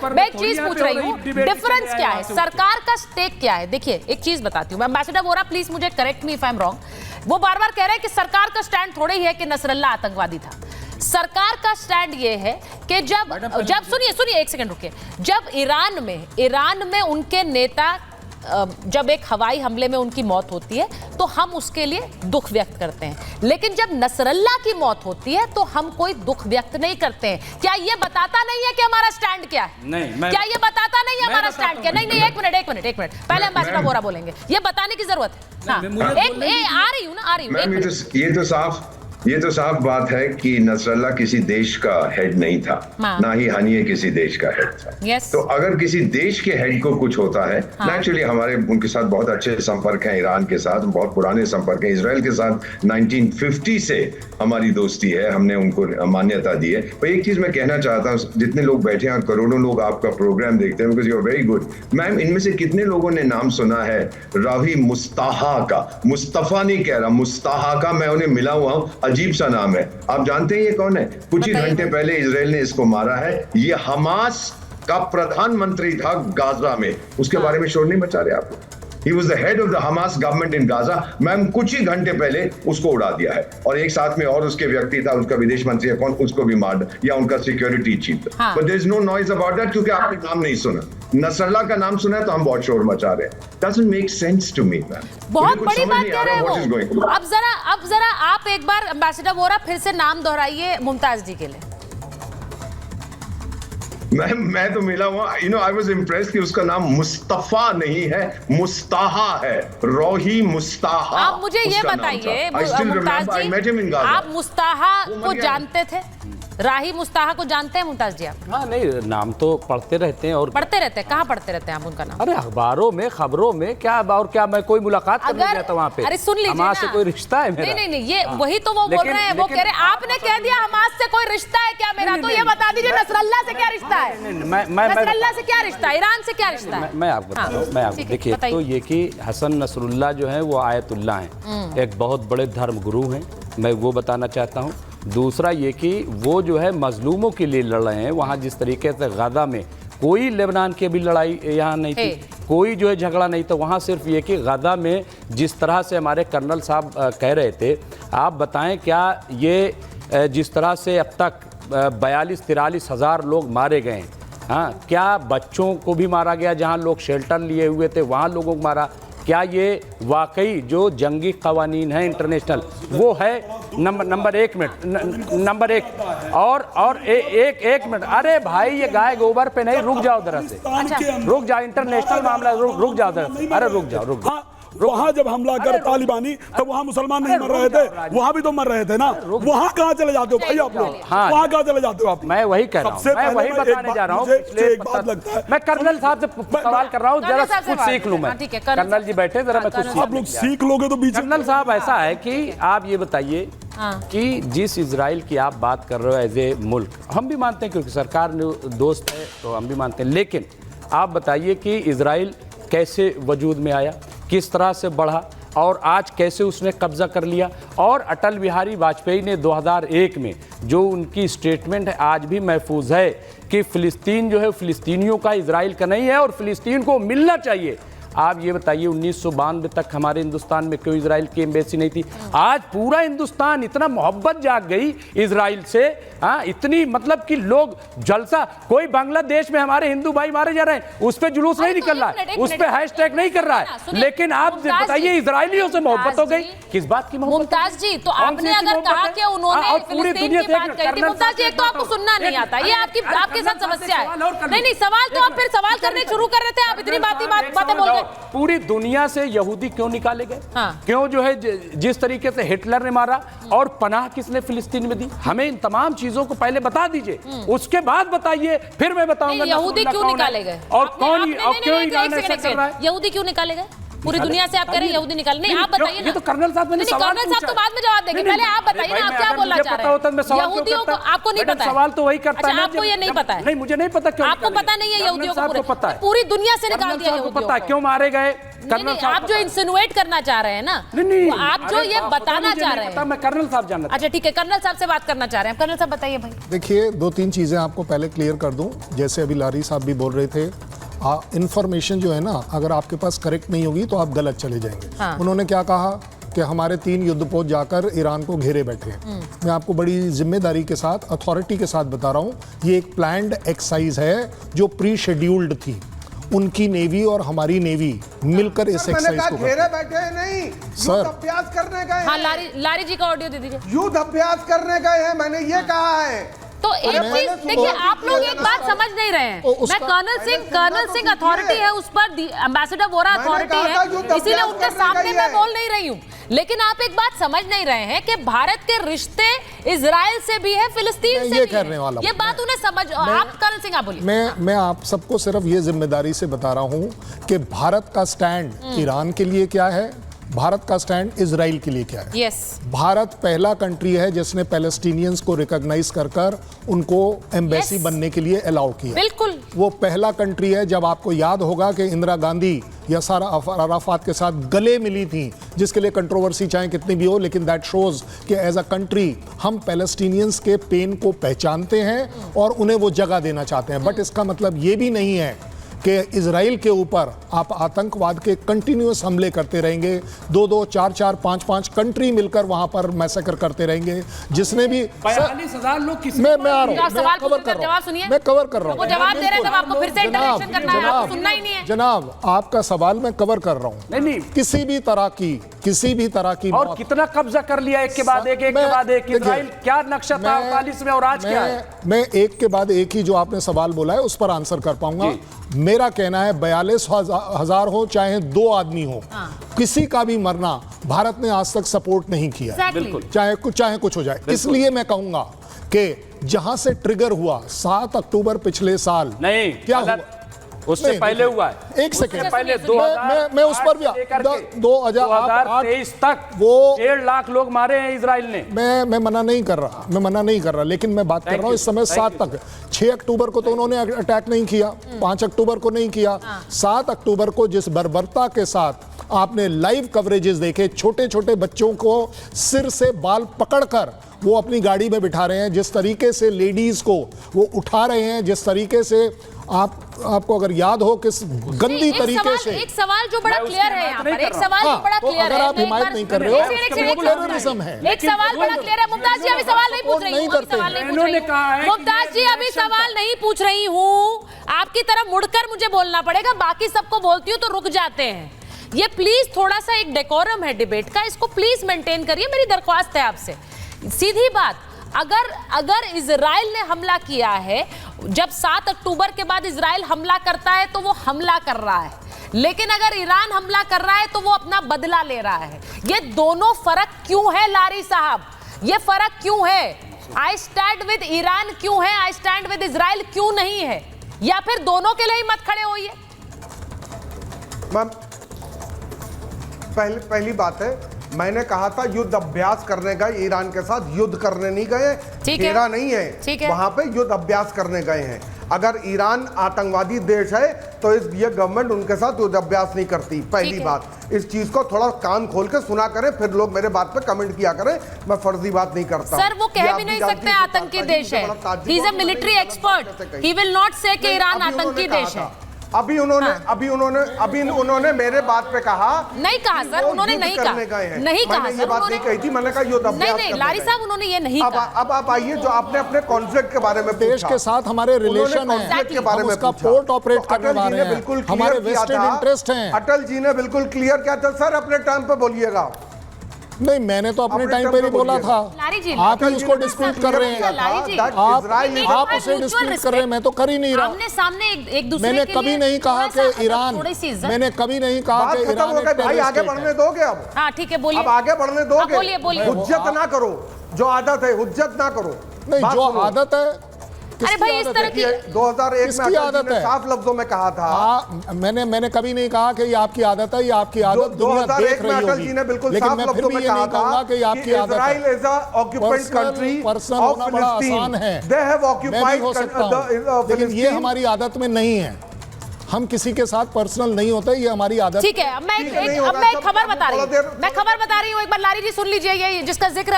मैं एक चीज पूछ रही हूँ, डिफरेंस क्या है, सरकार का स्टेक क्या है? देखिए एक चीज बताती हूँ, एम्बेसडर वोरा प्लीज मुझे correct me if I am wrong. वो बार बार कह रहे हैं कि सरकार का स्टैंड थोड़े ही है कि नसरल्ला आतंकवादी था। सरकार का स्टैंड ये है कि जब सुनिए एक सेकंड रुकिए, जब ईरान में उनके नेता जब एक हवाई हमले में उनकी मौत होती है तो हम उसके लिए दुख व्यक्त करते हैं, लेकिन जब नसरल्ला की मौत होती है तो हम कोई दुख व्यक्त नहीं करते हैं। क्या ये बताता नहीं है कि हमारा स्टैंड क्या है? नहीं, क्या ये बताता नहीं है हमारा स्टैंड क्या? नहीं, एक मिनट, पहले एम्बेसडर वोरा बोलेंगे, ये बताने की जरूरत है। हाँ, आ रही हूँ। ये तो साफ बात है कि नसरल्ला किसी देश का हेड नहीं था, ना ही हनीय किसी देश का हेड था। तो अगर किसी देश के हेड को कुछ होता है, नेचुरली हमारे उनके साथ बहुत अच्छे संपर्क हैं, ईरान के साथ बहुत पुराने संपर्क हैं, इजराइल के साथ 1950 से हमारी दोस्ती है, हमने उनको मान्यता दी है। पर एक चीज मैं कहना चाहता हूँ, जितने लोग बैठे हैं और करोड़ों लोग आपका प्रोग्राम देखते हैं, because you are very good ma'am, इनमें से कितने लोगों ने नाम सुना है रावी मुस्ताहा का? मुस्तफा नहीं कह रहा, मुस्ताहा का। मैं उन्हें मिला हुआ हूँ, अजीब सा नाम है। आप जानते हैं ये कौन है? कुछ ही घंटे पहले इजराइल ने इसको मारा है। ये हमास का प्रधानमंत्री था गाजा में, उसके बारे में शोर नहीं मचा रहे आप लोग। He was the head of the Hamas government in Gaza। Ma'am कुछ ही घंटे पहले उसको उड़ा दिया है, और एक साथ में और उसके व्यक्ति था, उसका विदेश मंत्री है कौन, उसको भी मार, या उनका सिक्योरिटी चीफ था। But there is no noise about that, क्योंकि आपने नाम नहीं सुना। नसरल्ला का नाम सुना है तो हम बहुत शोर मचा रहे हैं। Doesn't make sense to me, ma'am. बहुत बड़ी बात कह रहे हैं वो। अब जरा आप एक बार एम्बेसडर वोरा फिर से नाम दोहराइए मुमताज जी के लिए। मैं तो मिला हुआ, आई वाज इम्प्रेस्ड कि उसका नाम मुस्तफा नहीं है, मुस्ताहा है, रोही मुस्ताहा। आप मुझे ये बताइए मुमताज जी, आप मुस्ताहा को जानते थे? राही मुस्ताहा को जानते हैं मुमताज जी आप? हाँ, नहीं, नाम तो पढ़ते रहते हैं। और पढ़ते रहते हैं? कहाँ पढ़ते रहते हैं आप उनका नाम? अरे अखबारों में, खबरों में, क्या और क्या मैं कोई मुलाकात करने गया था वहाँ पे? अरे सुन लीजिए हमास से कोई रिश्ता है मेरा? नहीं, ये वही तो वो बोल रहे हैं, वो कह रहे हैं आपने कह दिया हमास से कोई रिश्ता है क्या मेरा, तो ये बता दीजिए नसरल्ला से क्या रिश्ता है? नसरल्ला से क्या रिश्ता है? ईरान से क्या रिश्ता है? मैं आपको बता रहा हूँ, मैं आपको देखिए, तो ये कि हसन नसरुल्लाह जो है वो आयतुल्लाह हैं, एक बहुत बड़े धर्म गुरु हैं, मैं वो बताना चाहता हूँ। दूसरा ये कि वो जो है मजलूमों के लिए लड़ रहे हैं। वहाँ जिस तरीके से गाजा में कोई लेबनान की अभी लड़ाई यहाँ नहीं थी, कोई जो है झगड़ा नहीं, तो वहाँ सिर्फ ये कि गाजा में जिस तरह से हमारे कर्नल साहब कह रहे थे, आप बताएं क्या ये जिस तरह से अब तक 42-43 हज़ार लोग मारे गए हैं, हाँ, क्या बच्चों को भी मारा गया, जहाँ लोग शेल्टर लिए हुए थे वहाँ लोगों को मारा, क्या ये वाकई जो जंगी कवानीन है इंटरनेशनल वो है? नंबर एक मिनट, अरे भाई ये गाय गोबर पे नहीं, रुक जाओ जरा से, रुक जाओ, इंटरनेशनल मामला, रुक जाओ जरा से, अरे रुक जाओ। वहाँ जब हमला कर तालिबानी, तब वहाँ मुसलमान नहीं मर रहे थे? वहाँ भी तो मर रहे थे ना। वहाँ कहाँ चले जाते हो भाई आप लोग? वहाँ कहाँ चले जाते हो आप? मैं वही कह रहा हूँ, मैं वही बताने जा रहा हूँ। एक बात लगता है, मैं कर्नल साहब से सवाल कर रहा हूँ, जरा कुछ सीख लूँ मैं। कर्नल जी बैठे, जरा मैं कुछ आप लोग सीख लोगे तो बीच। कर्नल साहब ऐसा है कि आप ये बताइए कि जिस इजराइल की आप बात कर रहे हो एज ए मुल्क, हम भी मानते हैं क्योंकि सरकार ने दोस्त है तो हम भी मानते हैं, लेकिन आप बताइए कि इजराइल कैसे वजूद में आया, किस तरह से बढ़ा, और आज कैसे उसने कब्जा कर लिया। और अटल बिहारी वाजपेयी ने 2001 में जो उनकी स्टेटमेंट है आज भी महफूज है कि फ़िलिस्तीन जो है फ़िलिस्तीनियों का, इजराइल का नहीं है, और फ़िलिस्तीन को मिलना चाहिए। आप ये बताइए 1992 तक हमारे हिंदुस्तान में क्यों इजराइल की एम्बेसी नहीं थी? आज पूरा हिंदुस्तान इतना मोहब्बत जाग गई इजराइल से, हाँ, इतनी मतलब कि लोग जलसा, कोई बांग्लादेश में हमारे हिंदू भाई मारे जा रहे हैं, उस पर जुलूस नहीं निकल रहा है, उस पर हैशटैग नहीं कर रहा है, लेकिन आप बताइए इजराइलियों से मोहब्बत हो गई, किस बात की मोहब्बत? मुमताज जी, तो आपने अगर कहा कि उन्होंने फिलिस्तीन की बात कही थी, मुमताज जी, एक तो आपको सुनना नहीं आता, ये आपके साथ समस्या है। नहीं, सवाल तो आप फिर सवाल करने शुरू कर रहे थे, आप इतनी बातें बोल गए। पूरी दुनिया से यहूदी क्यों निकाले गए? क्यों जो है जिस तरीके से हिटलर ने मारा, और पनाह किसने फिलिस्तीन में दी? हमें इन तमाम चीजों को पहले बता दीजिए, उसके बाद बताइए, फिर मैं बताऊंगा यहूदी क्यों निकाले गए और कौन, और क्यों ईरान ऐसा कर रहा है। यहूदी क्यों निकाले गए? पूरी दुनिया से आप कह रहे हैं यहूदी निकाले, नहीं आप बताइए ना। ये तो कर्नल साहब ने सवाल कर्नल साहब तो बाद में जवाब देंगे, पहले आप बताइए ना, आप क्या बोलना चाह रहे हैं? यहूदियों को आपको नहीं पता है? सवाल तो वही करता है। आपको ये नहीं पता है? नहीं, मुझे नहीं पता। क्यों आपको पता नहीं है? यहूदियों को पता है, पूरी दुनिया से निकाल दिया यहूदियों को पता है क्यों मारे गए। कर्नल साहब आप जो इंसिनुएट करना चाह रहे हैं ना, नहीं, आप जो ये बताना चाह रहे हैं, मैं कर्नल साहब जानना। अच्छा ठीक है, कर्नल साहब से बात करना चाह रहे हैं। कर्नल साहब बताइए भाई। देखिए, 2-3 चीजें आपको पहले क्लियर कर दूं। जैसे अभी लारी साहब भी बोल रहे थे, इंफॉर्मेशन जो है ना, अगर आपके पास करेक्ट नहीं होगी तो आप गलत चले जाएंगे। हाँ। उन्होंने क्या कहा कि हमारे 3 युद्धपोत जाकर ईरान को घेरे बैठे हैं। मैं आपको बड़ी जिम्मेदारी के साथ, अथॉरिटी के साथ बता रहा हूं, ये एक प्लान्ड एक्सरसाइज है जो प्री शेड्यूल्ड थी। उनकी नेवी और हमारी नेवी मिलकर इस एक्सरसाइज को घेरे बैठे हैं नहीं, युद्ध अभ्यास करने गए। हाँ, लारी जी का ऑडियो दे दीजिए। युद्ध अभ्यास करने गए हैं, मैंने ये कहा है। तो एक चीज देखिए, आप लोग एक बात समझ नहीं रहे हैं। मैं कर्नल सिंह अथॉरिटी है, उस पर एम्बेसडर वोरा अथॉरिटी है, इसीलिए उनके सामने मैं बोल नहीं रही हूँ। लेकिन आप एक बात समझ नहीं रहे हैं कि भारत के रिश्ते इजराइल से भी है, फिलिस्तीन से भी है। ये बात उन्हें समझ, आप कर्नल सिंह आप बोलिए। मैं आप सबको सिर्फ ये जिम्मेदारी से बता रहा हूं कि भारत का स्टैंड ईरान के लिए क्या है, भारत का स्टैंड इजराइल के लिए क्या है। यस। भारत पहला कंट्री है जिसने पैलेस्टीनियंस को रिकॉग्नाइज कर उनको एम्बेसी बनने के लिए अलाउ किया। बिल्कुल, वो पहला कंट्री है। जब आपको याद होगा कि इंदिरा गांधी यासर अराफात के साथ गले मिली थी, जिसके लिए कंट्रोवर्सी चाहे कितनी भी हो, लेकिन दैट शोज कि एज अ कंट्री हम पैलेस्टीनियंस के पेन को पहचानते हैं और उन्हें वो जगह देना चाहते हैं। बट इसका मतलब ये भी नहीं है कि इजराइल के ऊपर आप आतंकवाद के कंटिन्यूअस हमले करते रहेंगे। 2-2, 4-4, 5-5 कंट्री मिलकर वहां पर मैसेकर करते रहेंगे। जिसने भी 42,000 लोग किसी मैं आ रहा हूं, सवाल कवर कर रहा हूं, मैं कवर कर रहा हूं। जवाब दे रहे हैं, तब आपको फिर से इंटरेक्शन करना है, आपको सुनना ही नहीं है। जनाब, आपका सवाल मैं कवर कर रहा हूं। नहीं, किसी भी तरह की और कितना कब्जा कर लिया एक के बाद एक के बाद एक। इजराइल क्या नक्शा था 48 में और आज क्या है? मैं एक के बाद एक ही जो आपने सवाल बोला है उस पर आंसर कर पाऊंगा। मेरा कहना है 42,000 हो चाहे 2 आदमी हो, किसी का भी मरना भारत ने आज तक सपोर्ट नहीं किया। बिल्कुल, चाहे कुछ हो जाए। इसलिए मैं कहूंगा कि जहां से ट्रिगर हुआ 7 अक्टूबर पिछले साल, नहीं क्या हुआ उससे पहले हुआ है। एक सेकंड पहले मैं उस पर भी 2023 तक वो 1.5 लाख लोग मारे हैं इजराइल ने। मैं मना नहीं कर रहा, लेकिन मैं बात कर रहा हूं इस समय 7 तक। 6 अक्टूबर को तो उन्होंने अटैक नहीं किया, 5 अक्टूबर को नहीं किया, 7 अक्टूबर को जिस बर्बरता के साथ आपने लाइव कवरेजेस देखे, छोटे छोटे बच्चों को सिर से बाल पकड़कर वो अपनी गाड़ी में बिठा रहे हैं, जिस तरीके से लेडीज को वो उठा रहे हैं, जिस तरीके से आपको अगर याद हो किस गंदी तरीके से। एक सवाल जो बड़ा क्लियर है यहाँ पर, एक सवाल जो बड़ा क्लियर है, अगर आप हिमायत नहीं कर रहे हो, टेररिज्म है। एक सवाल बड़ा क्लियर है। मुमताज जी अभी सवाल नहीं पूछ रही हूँ, मुमताज जी अभी सवाल नहीं पूछ रही हूँ, आपकी तरफ मुड़कर मुझे बोलना पड़ेगा, बाकी सबको बोलती हूँ तो रुक जाते हैं। ये प्लीज थोड़ा सा एक डेकोरम है डिबेट का, इसको प्लीज मेंटेन करिए, मेरी दरख्वास्त है आपसे। सीधी बात, अगर इजराइल ने हमला किया है, जब 7 अक्टूबर के बाद इजराइल हमला करता है तो वो हमला कर रहा है, लेकिन अगर ईरान हमला कर रहा है तो वो अपना बदला ले रहा है। ये दोनों फर्क क्यों है लारी साहब? ये फर्क क्यों है? आई स्टैंड विद ईरान क्यों है, आई स्टैंड विद इजराइल क्यों नहीं है? या फिर दोनों के लिए ही मत खड़े होइए। पहली बात है, मैंने कहा था युद्ध अभ्यास करने गए, ईरान के साथ युद्ध करने नहीं गए, घेरा नहीं है, वहां पे युद्ध अभ्यास करने गए हैं। अगर ईरान आतंकवादी देश है तो ये गवर्नमेंट उनके साथ युद्ध अभ्यास नहीं करती। पहली बात, इस चीज को थोड़ा कान खोल के सुना करें, फिर लोग मेरे बात पे कमेंट किया करें। मैं फर्जी बात नहीं करता। सर वो कह भी नहीं सकते आतंकी देश है, he is a military expert, he will not से कि ईरान आतंकी देश है। अभी उन्होंने मेरे बात पे कहा, नहीं कहा सर, उन्होंने नहीं कहा, नहीं कहा ये बात नहीं कही थी। मैंने कहा युद्ध अभ्यास नहीं, लारी साहब उन्होंने ये नहीं कहा। अब आप आइए, जो आपने अपने कॉन्फ्लिक्ट के बारे में पूछा, देश के साथ हमारे रिलेशन है, के बारे में उसका पोर्ट ऑपरेट करने वाले हैं, बिल्कुल हमारे वेस्टेड इंटरेस्ट हैं। अटल जी ने बिल्कुल क्लियर किया था। सर अपने टाइम पे बोलिएगा। नहीं, मैंने तो अपने टाइम पे नहीं बोला था, आप ही उसको डिस्प्यूट कर रहे हैं, आप उसे डिस्प्यूट कर रहे हैं, मैं तो कर ही नहीं रहा। हमने सामने एक दूसरे मैंने कभी नहीं कहा कि ईरान, मैंने कभी नहीं कहा कि ईरान भाई आगे बढ़ने दोगे? अब हाँ ठीक है, बोलिए। अब आगे बढ़ने दोगे? बोलिए। हुज्जत ना करो, जो आदत है हुज्जत ना करो। नहीं, जो आदत है, अरे भाई इस तरह की 2001 में आदत है, साफ लफ्जों में कहा था। मैंने कभी नहीं कहा कि ये आपकी आदत है, ये आपकी आदत दुनिया देख रही होगी, जी ने बिल्कुल लेकिन साफ मैं फिर लफ्जों भी में ये नहीं कहूंगा कि ये आपकी आदत है। Israel is a occupied country person होना बड़ा आसान है, दे हैव मैं भी ऑक्युपाइड हो सकता हूं, लेकिन ये हमारी आदत में नहीं है। हम किसी के साथ पर्सनल नहीं होते, ये हमारी आदत। ठीक है, अब मैं एक खबर बता रही हूँ, एक बार लारी जी सुन लीजिए, ये जिसका जिक्र अभी